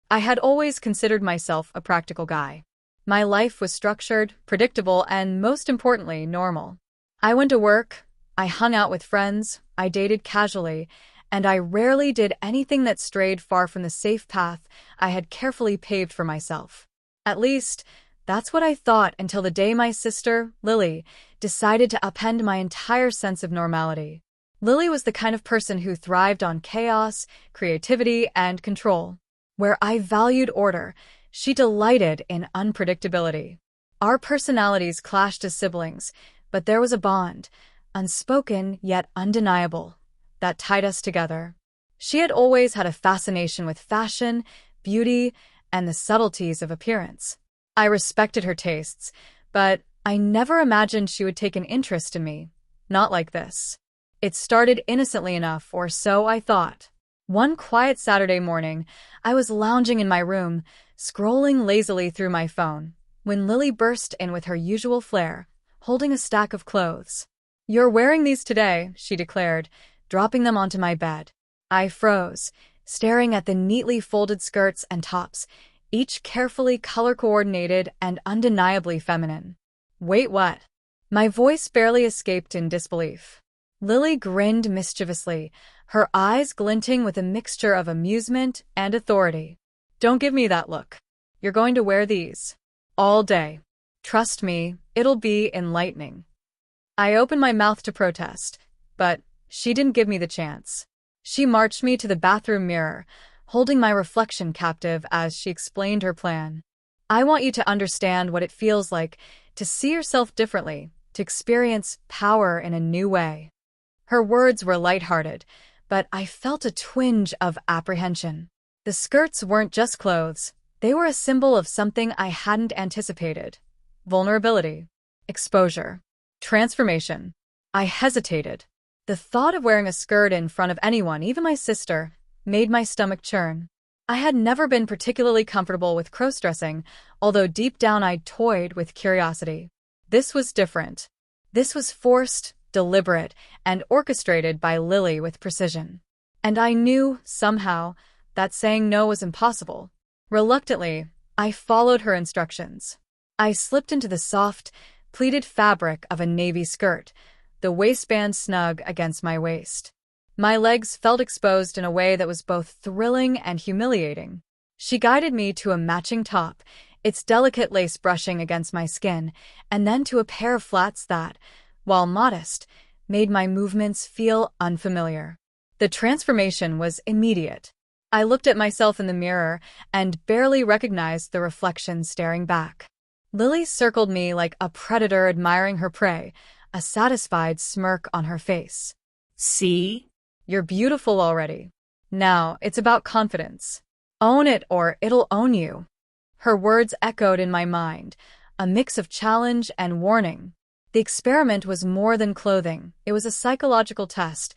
I had always considered myself a practical guy. My life was structured, predictable, and most importantly, normal. I went to work, I hung out with friends, I dated casually, and I rarely did anything that strayed far from the safe path I had carefully paved for myself. At least, that's what I thought until the day my sister, Lily, decided to upend my entire sense of normality. Lily was the kind of person who thrived on chaos, creativity, and control. Where I valued order, she delighted in unpredictability. Our personalities clashed as siblings, but there was a bond, unspoken yet undeniable, that tied us together. She had always had a fascination with fashion, beauty, and the subtleties of appearance. I respected her tastes, but I never imagined she would take an interest in me. Not like this. It started innocently enough, or so I thought. One quiet Saturday morning, I was lounging in my room, scrolling lazily through my phone, when Lily burst in with her usual flair, holding a stack of clothes. "You're wearing these today," she declared, dropping them onto my bed. I froze, staring at the neatly folded skirts and tops, each carefully color-coordinated and undeniably feminine. "Wait, what?" My voice barely escaped in disbelief. Lily grinned mischievously, her eyes glinting with a mixture of amusement and authority. "Don't give me that look. You're going to wear these all day. Trust me, it'll be enlightening." I opened my mouth to protest, but she didn't give me the chance. She marched me to the bathroom mirror, holding my reflection captive as she explained her plan. "I want you to understand what it feels like to see yourself differently, to experience power in a new way." Her words were lighthearted, but I felt a twinge of apprehension. The skirts weren't just clothes. They were a symbol of something I hadn't anticipated. Vulnerability. Exposure. Transformation. I hesitated. The thought of wearing a skirt in front of anyone, even my sister, made my stomach churn. I had never been particularly comfortable with crossdressing, although deep down I'd toyed with curiosity. This was different. This was forced, deliberate, and orchestrated by Lily with precision. And I knew, somehow, that saying no was impossible. Reluctantly, I followed her instructions. I slipped into the soft, pleated fabric of a navy skirt, the waistband snug against my waist. My legs felt exposed in a way that was both thrilling and humiliating. She guided me to a matching top, its delicate lace brushing against my skin, and then to a pair of flats that, while modest, made my movements feel unfamiliar. The transformation was immediate. I looked at myself in the mirror and barely recognized the reflection staring back. Lily circled me like a predator admiring her prey, a satisfied smirk on her face. "See? You're beautiful already. Now, it's about confidence. Own it or it'll own you." Her words echoed in my mind, a mix of challenge and warning. The experiment was more than clothing. It was a psychological test,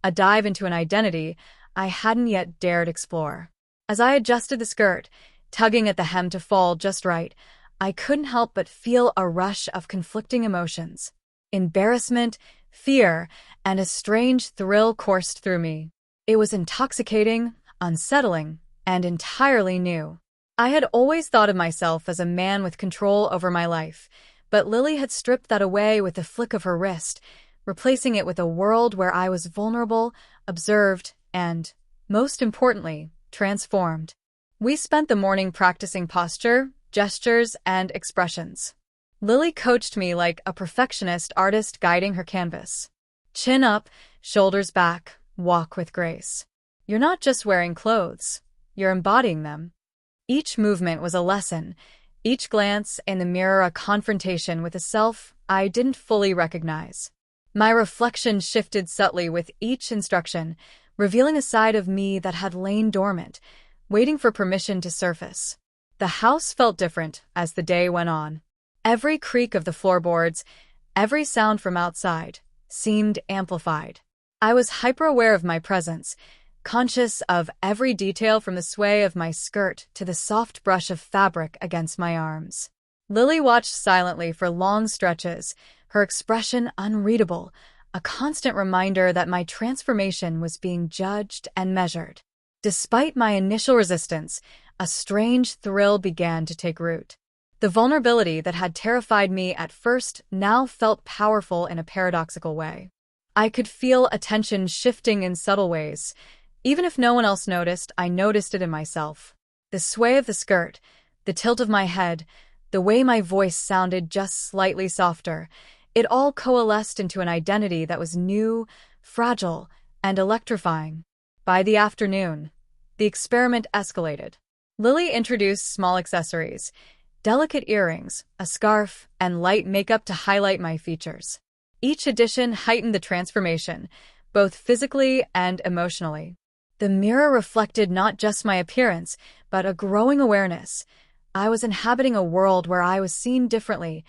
a dive into an identity I hadn't yet dared explore. As I adjusted the skirt, tugging at the hem to fall just right, I couldn't help but feel a rush of conflicting emotions. Embarrassment, fear, and a strange thrill coursed through me. It was intoxicating, unsettling, and entirely new. I had always thought of myself as a man with control over my life, but Lily had stripped that away with a flick of her wrist, replacing it with a world where I was vulnerable, observed, and, most importantly, transformed. We spent the morning practicing posture, gestures, and expressions. Lily coached me like a perfectionist artist guiding her canvas. Chin up, shoulders back, walk with grace. You're not just wearing clothes, you're embodying them. Each movement was a lesson, each glance in the mirror a confrontation with a self I didn't fully recognize. My reflection shifted subtly with each instruction, revealing a side of me that had lain dormant, waiting for permission to surface. The house felt different as the day went on. Every creak of the floorboards, every sound from outside, seemed amplified. I was hyper-aware of my presence, conscious of every detail from the sway of my skirt to the soft brush of fabric against my arms. Lily watched silently for long stretches, her expression unreadable, a constant reminder that my transformation was being judged and measured. Despite my initial resistance, a strange thrill began to take root. The vulnerability that had terrified me at first now felt powerful in a paradoxical way. I could feel attention shifting in subtle ways. Even if no one else noticed, I noticed it in myself. The sway of the skirt, the tilt of my head, the way my voice sounded just slightly softer, it all coalesced into an identity that was new, fragile, and electrifying. By the afternoon, the experiment escalated. Lily introduced small accessories, delicate earrings, a scarf, and light makeup to highlight my features. Each addition heightened the transformation, both physically and emotionally. The mirror reflected not just my appearance, but a growing awareness. I was inhabiting a world where I was seen differently,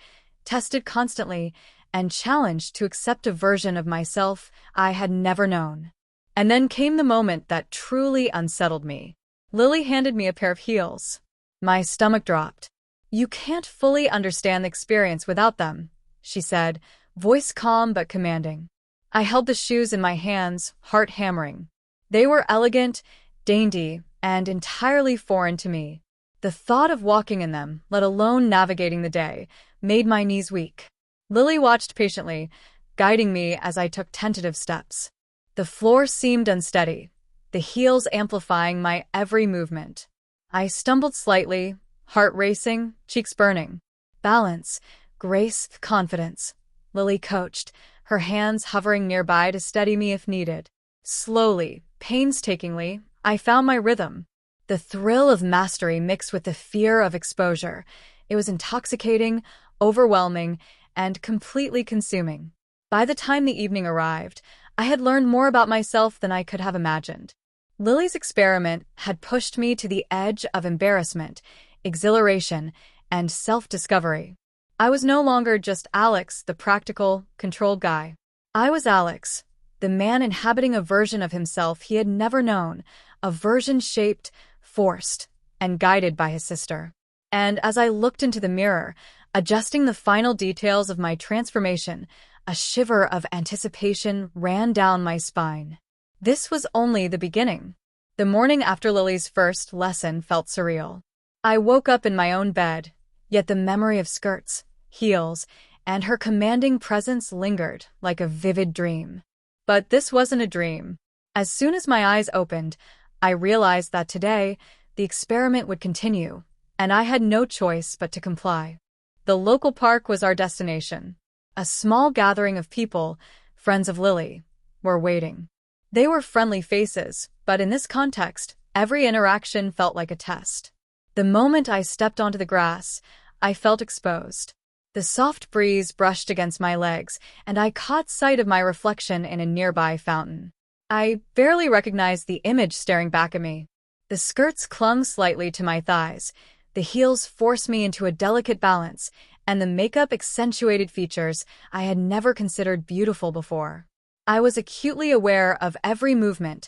tested constantly, and challenged to accept a version of myself I had never known. And then came the moment that truly unsettled me. Lily handed me a pair of heels. My stomach dropped. "You can't fully understand the experience without them," she said, voice calm but commanding. I held the shoes in my hands, heart hammering. They were elegant, dainty, and entirely foreign to me. The thought of walking in them, let alone navigating the day, made my knees weak. Lily watched patiently, guiding me as I took tentative steps. The floor seemed unsteady, the heels amplifying my every movement. I stumbled slightly, heart racing, cheeks burning. "Balance, grace, confidence," Lily coached, her hands hovering nearby to steady me if needed. Slowly, painstakingly, I found my rhythm. The thrill of mastery mixed with the fear of exposure. It was intoxicating, overwhelming, and completely consuming. By the time the evening arrived, I had learned more about myself than I could have imagined. Lily's experiment had pushed me to the edge of embarrassment, exhilaration, and self-discovery. I was no longer just Alex, the practical, controlled guy. I was Alex, the man inhabiting a version of himself he had never known, a version shaped, forced, and guided by his sister. And as I looked into the mirror, adjusting the final details of my transformation, a shiver of anticipation ran down my spine. This was only the beginning. The morning after Lily's first lesson felt surreal. I woke up in my own bed, yet the memory of skirts, heels, and her commanding presence lingered like a vivid dream. But this wasn't a dream. As soon as my eyes opened, I realized that today, the experiment would continue, and I had no choice but to comply. The local park was our destination. A small gathering of people, friends of Lily, were waiting. They were friendly faces, but in this context, every interaction felt like a test. The moment I stepped onto the grass, I felt exposed. The soft breeze brushed against my legs, and I caught sight of my reflection in a nearby fountain. I barely recognized the image staring back at me. The skirts clung slightly to my thighs, the heels forced me into a delicate balance, and the makeup accentuated features I had never considered beautiful before. I was acutely aware of every movement,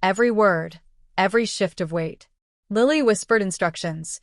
every word, every shift of weight. Lily whispered instructions.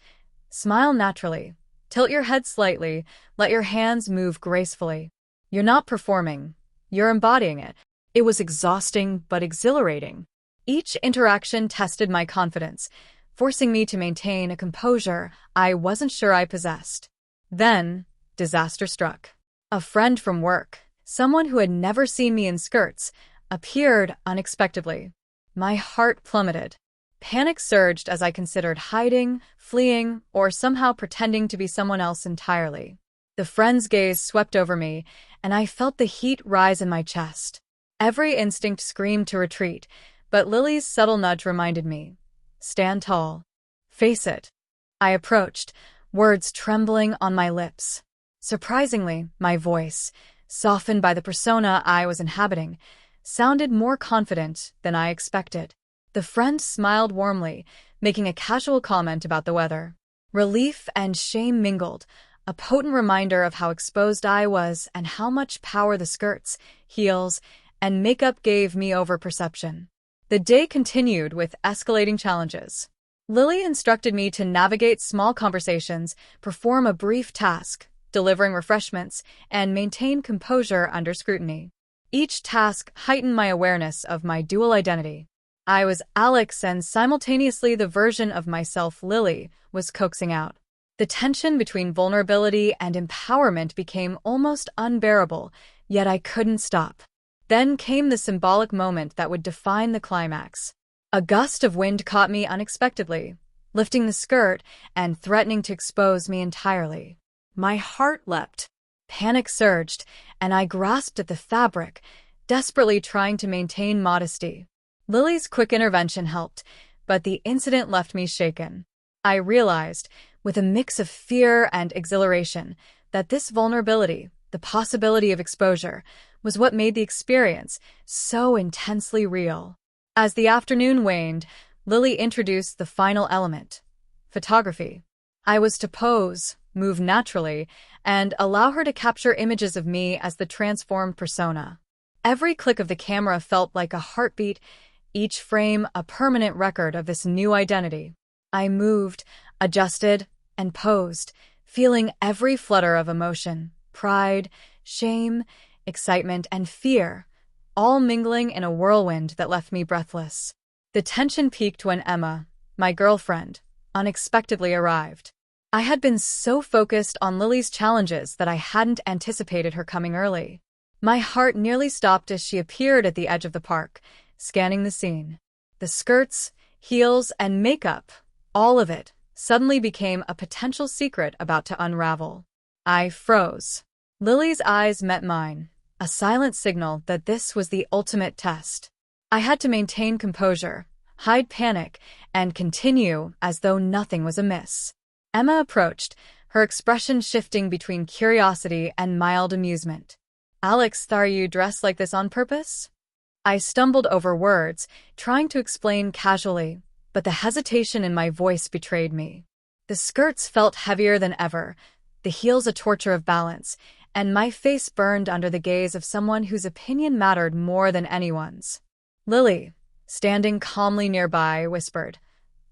"Smile naturally. Tilt your head slightly. Let your hands move gracefully. You're not performing. You're embodying it." It was exhausting but exhilarating. Each interaction tested my confidence, forcing me to maintain a composure I wasn't sure I possessed. Then, disaster struck. A friend from work, someone who had never seen me in skirts, appeared unexpectedly. My heart plummeted. Panic surged as I considered hiding, fleeing, or somehow pretending to be someone else entirely. The friend's gaze swept over me, and I felt the heat rise in my chest. Every instinct screamed to retreat, but Lily's subtle nudge reminded me. "Stand tall. Face it." I approached, words trembling on my lips. Surprisingly, my voice, softened by the persona I was inhabiting, sounded more confident than I expected. The friend smiled warmly, making a casual comment about the weather. Relief and shame mingled, a potent reminder of how exposed I was and how much power the skirts, heels, and makeup gave me over perception. The day continued with escalating challenges. Lily instructed me to navigate small conversations, perform a brief task, delivering refreshments, and maintain composure under scrutiny. Each task heightened my awareness of my dual identity. I was Alex, and simultaneously the version of myself Lily was coaxing out. The tension between vulnerability and empowerment became almost unbearable, yet I couldn't stop. Then came the symbolic moment that would define the climax. A gust of wind caught me unexpectedly, lifting the skirt and threatening to expose me entirely. My heart leapt. Panic surged, and I grasped at the fabric, desperately trying to maintain modesty. Lily's quick intervention helped, but the incident left me shaken. I realized, with a mix of fear and exhilaration, that this vulnerability, the possibility of exposure, was what made the experience so intensely real. As the afternoon waned, Lily introduced the final element: photography. I was to pose, move naturally, and allow her to capture images of me as the transformed persona. Every click of the camera felt like a heartbeat, each frame a permanent record of this new identity. I moved, adjusted, and posed, feeling every flutter of emotion: pride, shame, excitement, and fear, all mingling in a whirlwind that left me breathless. The tension peaked when Emma, my girlfriend, unexpectedly arrived. I had been so focused on Lily's challenges that I hadn't anticipated her coming early. My heart nearly stopped as she appeared at the edge of the park, scanning the scene. The skirts, heels, and makeup, all of it, suddenly became a potential secret about to unravel. I froze. Lily's eyes met mine, a silent signal that this was the ultimate test. I had to maintain composure, hide panic, and continue as though nothing was amiss. Emma approached, her expression shifting between curiosity and mild amusement. "Alex, are you dressed like this on purpose?" I stumbled over words, trying to explain casually, but the hesitation in my voice betrayed me. The skirts felt heavier than ever, the heels a torture of balance, and my face burned under the gaze of someone whose opinion mattered more than anyone's. Lily, standing calmly nearby, whispered,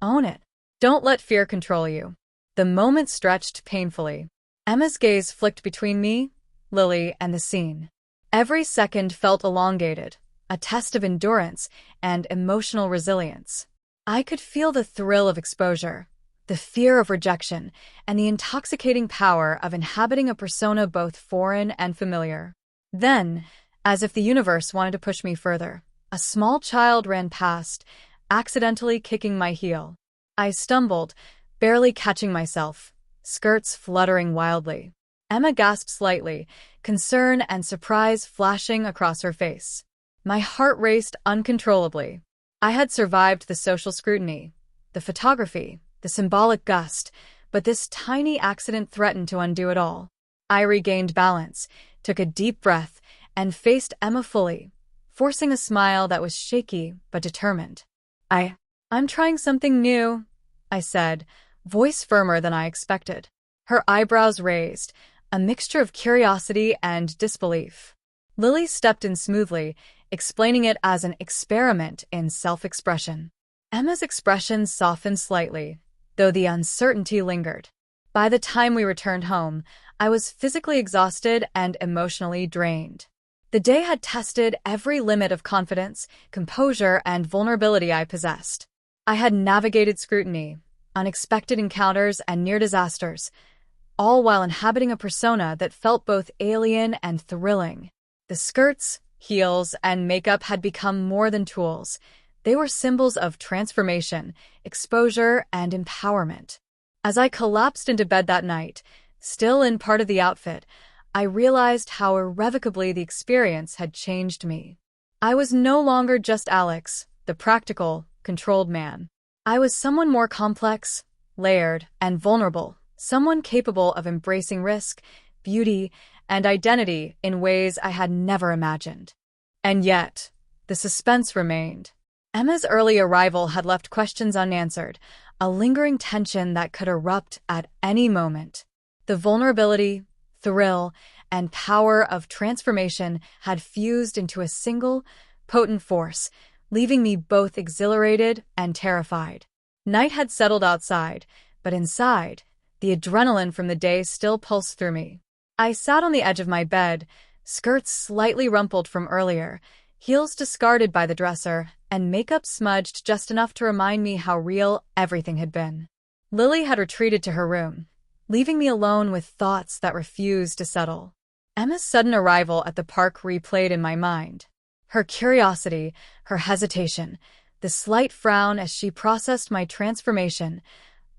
"Own it. Don't let fear control you." The moment stretched painfully. Emma's gaze flicked between me, Lily, and the scene. Every second felt elongated, a test of endurance and emotional resilience. I could feel the thrill of exposure, the fear of rejection, and the intoxicating power of inhabiting a persona both foreign and familiar. Then, as if the universe wanted to push me further, a small child ran past, accidentally kicking my heel. I stumbled, barely catching myself, skirts fluttering wildly. Emma gasped slightly, concern and surprise flashing across her face. My heart raced uncontrollably. I had survived the social scrutiny, the photography, the symbolic gust, but this tiny accident threatened to undo it all. I regained balance, took a deep breath, and faced Emma fully, forcing a smile that was shaky but determined. I'm trying something new," I said, voice firmer than I expected. Her eyebrows raised, a mixture of curiosity and disbelief. Lily stepped in smoothly, explaining it as an experiment in self-expression. Emma's expression softened slightly, though the uncertainty lingered. By the time we returned home, I was physically exhausted and emotionally drained. The day had tested every limit of confidence, composure, and vulnerability I possessed. I had navigated scrutiny, unexpected encounters, and near disasters, all while inhabiting a persona that felt both alien and thrilling. The skirts, heels, and makeup had become more than tools. They were symbols of transformation, exposure, and empowerment. As I collapsed into bed that night, still in part of the outfit, I realized how irrevocably the experience had changed me. I was no longer just Alex, the practical, controlled man. I was someone more complex, layered, and vulnerable, someone capable of embracing risk, beauty, and identity in ways I had never imagined. And yet, the suspense remained. Emma's early arrival had left questions unanswered, a lingering tension that could erupt at any moment. The vulnerability, thrill, and power of transformation had fused into a single, potent force, leaving me both exhilarated and terrified. Night had settled outside, but inside, the adrenaline from the day still pulsed through me. I sat on the edge of my bed, skirts slightly rumpled from earlier, heels discarded by the dresser, and makeup smudged just enough to remind me how real everything had been. Lily had retreated to her room, leaving me alone with thoughts that refused to settle. Emma's sudden arrival at the park replayed in my mind. Her curiosity, her hesitation, the slight frown as she processed my transformation,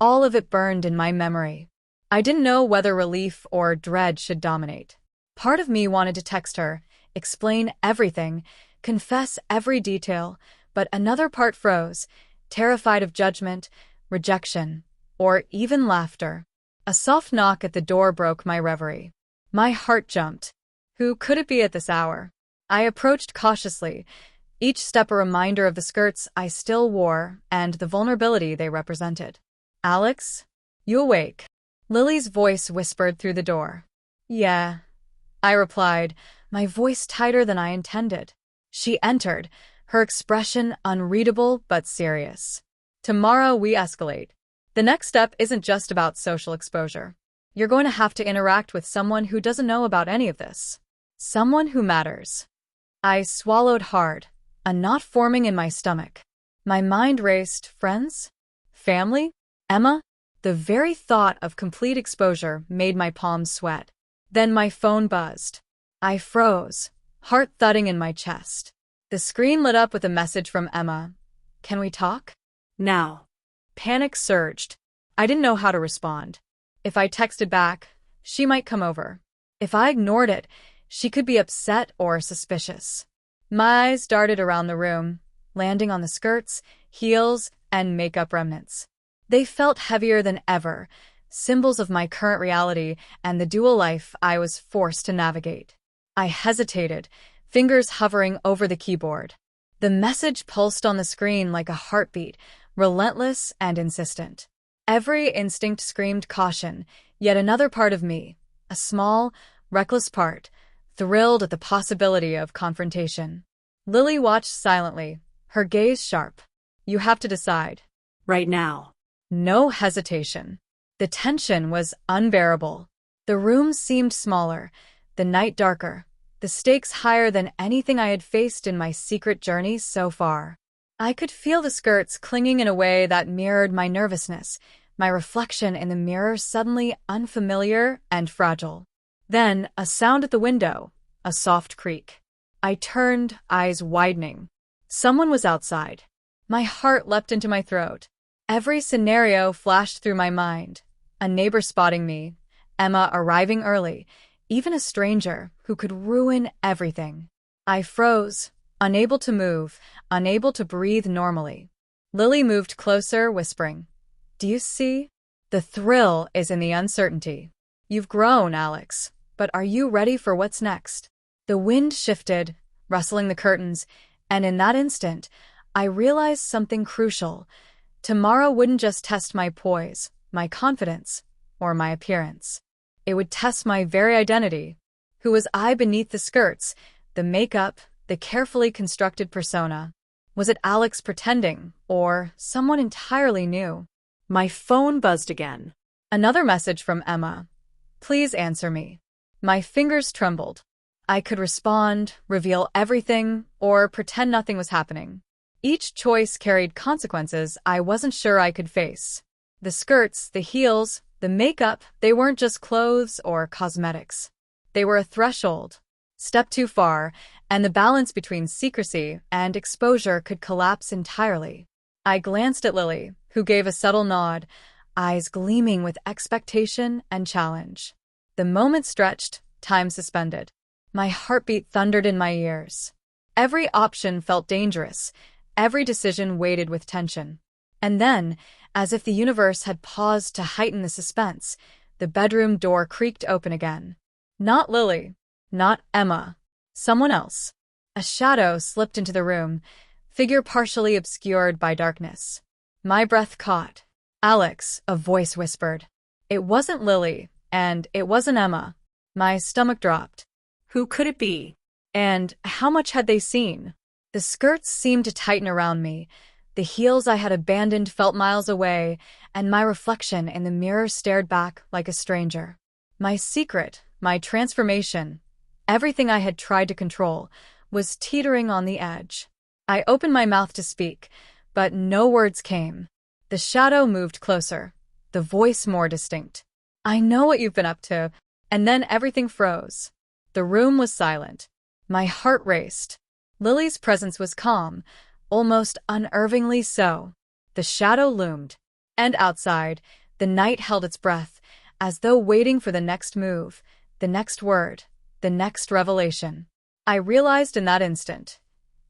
all of it burned in my memory. I didn't know whether relief or dread should dominate. Part of me wanted to text her, explain everything, confess every detail, but another part froze, terrified of judgment, rejection, or even laughter. A soft knock at the door broke my reverie. My heart jumped. Who could it be at this hour? I approached cautiously, each step a reminder of the skirts I still wore and the vulnerability they represented. "Alex? You awake?" Lily's voice whispered through the door. "Yeah," I replied, my voice tighter than I intended. She entered, her expression unreadable but serious. "Tomorrow we escalate. The next step isn't just about social exposure. You're going to have to interact with someone who doesn't know about any of this. Someone who matters." I swallowed hard, a knot forming in my stomach. My mind raced. Friends? Family? Emma? The very thought of complete exposure made my palms sweat. Then my phone buzzed. I froze, heart thudding in my chest. The screen lit up with a message from Emma. "Can we talk?" "Now." Panic surged. I didn't know how to respond. If I texted back, she might come over. If I ignored it, she could be upset or suspicious. My eyes darted around the room, landing on the skirts, heels, and makeup remnants. They felt heavier than ever, symbols of my current reality and the dual life I was forced to navigate. I hesitated, fingers hovering over the keyboard. The message pulsed on the screen like a heartbeat, relentless and insistent. Every instinct screamed caution, yet another part of me, a small, reckless part, thrilled at the possibility of confrontation. Lily watched silently, her gaze sharp. "You have to decide." "Right now." No hesitation. The tension was unbearable. The room seemed smaller, the night darker, the stakes higher than anything I had faced in my secret journey so far. I could feel the skirts clinging in a way that mirrored my nervousness, my reflection in the mirror suddenly unfamiliar and fragile. Then, a sound at the window, a soft creak. I turned, eyes widening. Someone was outside. My heart leapt into my throat. Every scenario flashed through my mind. A neighbor spotting me, Emma arriving early, even a stranger who could ruin everything. I froze, unable to move, unable to breathe normally. Lily moved closer, whispering, "Do you see? The thrill is in the uncertainty. You've grown, Alex, but are you ready for what's next?" The wind shifted, rustling the curtains, and in that instant, I realized something crucial. Tomorrow wouldn't just test my poise, my confidence, or my appearance. It would test my very identity. Who was I beneath the skirts, the makeup, the carefully constructed persona? Was it Alex pretending, or someone entirely new? My phone buzzed again. Another message from Emma. "Please answer me." My fingers trembled. I could respond, reveal everything, or pretend nothing was happening. Each choice carried consequences I wasn't sure I could face. The skirts, the heels, the makeup, they weren't just clothes or cosmetics. They were a threshold. Step too far, and the balance between secrecy and exposure could collapse entirely. I glanced at Lily, who gave a subtle nod, eyes gleaming with expectation and challenge. The moment stretched, time suspended. My heartbeat thundered in my ears. Every option felt dangerous. Every decision weighted with tension. And then, as if the universe had paused to heighten the suspense, the bedroom door creaked open again. Not Lily. Not Emma. Someone else. A shadow slipped into the room, figure partially obscured by darkness. My breath caught. "Alex," a voice whispered. It wasn't Lily, and it wasn't Emma. My stomach dropped. Who could it be? And how much had they seen? The skirts seemed to tighten around me. The heels I had abandoned felt miles away, and my reflection in the mirror stared back like a stranger. My secret, my transformation, everything I had tried to control, was teetering on the edge. I opened my mouth to speak, but no words came. The shadow moved closer, the voice more distinct. "I know what you've been up to." And then everything froze. The room was silent. My heart raced. Lily's presence was calm, almost unnervingly so. The shadow loomed. And outside, the night held its breath, as though waiting for the next move, the next word, the next revelation. I realized in that instant,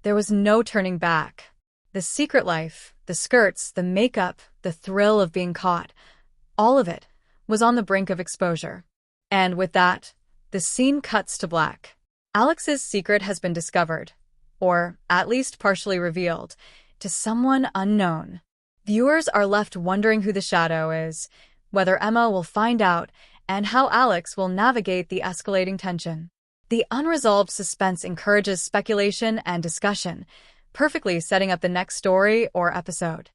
there was no turning back. The secret life, the skirts, the makeup, the thrill of being caught, all of it was on the brink of exposure. And with that, the scene cuts to black. Alex's secret has been discovered, or at least partially revealed, to someone unknown. Viewers are left wondering who the shadow is, whether Emma will find out, and how Alex will navigate the escalating tension. The unresolved suspense encourages speculation and discussion, perfectly setting up the next story or episode.